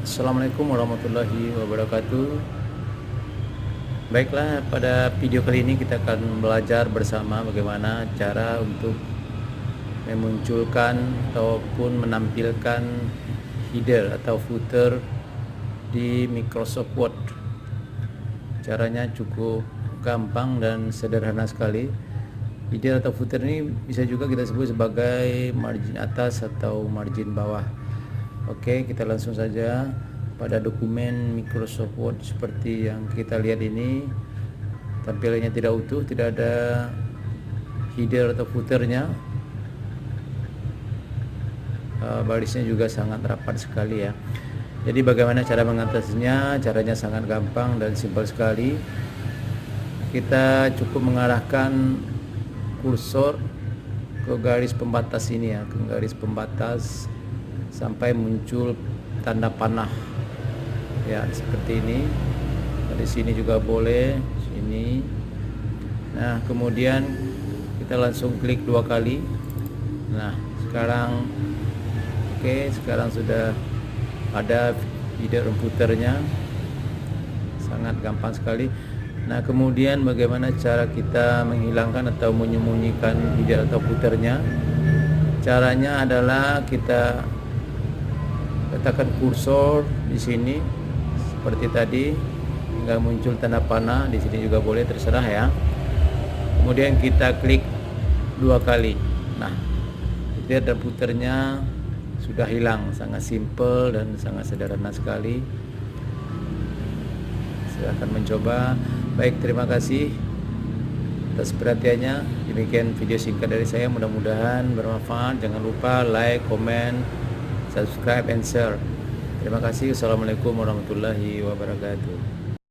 Assalamualaikum warahmatullahi wabarakatuh. Baiklah, pada video kali ini kita akan belajar bersama bagaimana cara untuk memunculkan ataupun menampilkan header atau footer di Microsoft Word. Caranya cukup gampang dan sederhana sekali. Header atau footer ini bisa juga kita sebut sebagai margin atas atau margin bawah. Oke, kita langsung saja pada dokumen Microsoft Word seperti yang kita lihat ini. Tampilannya tidak utuh, tidak ada header atau footernya. Barisnya juga sangat rapat sekali ya. Jadi bagaimana cara mengatasinya? Caranya sangat gampang dan simpel sekali. Kita cukup mengarahkan kursor ke garis pembatas ini ya, ke garis pembatas sampai muncul tanda panah ya, seperti ini. Dari sini juga boleh, sini. Nah, kemudian kita langsung klik 2 kali. Nah, sekarang sekarang sudah ada header dan footernya. Sangat gampang sekali. Nah, kemudian bagaimana cara kita menghilangkan atau menyembunyikan header atau footernya? Caranya adalah kita letakkan kursor di sini seperti tadi hingga muncul tanda panah. Di sini juga boleh, terserah ya. Kemudian kita klik 2 kali. Nah, header dan footernya sudah hilang. Sangat simple dan sangat sederhana sekali. Silahkan mencoba. Baik, terima kasih atas perhatiannya. Demikian video singkat dari saya, mudah-mudahan bermanfaat. Jangan lupa like, comment, subscribe and share. Terima kasih. Assalamualaikum warahmatullahi wabarakatuh.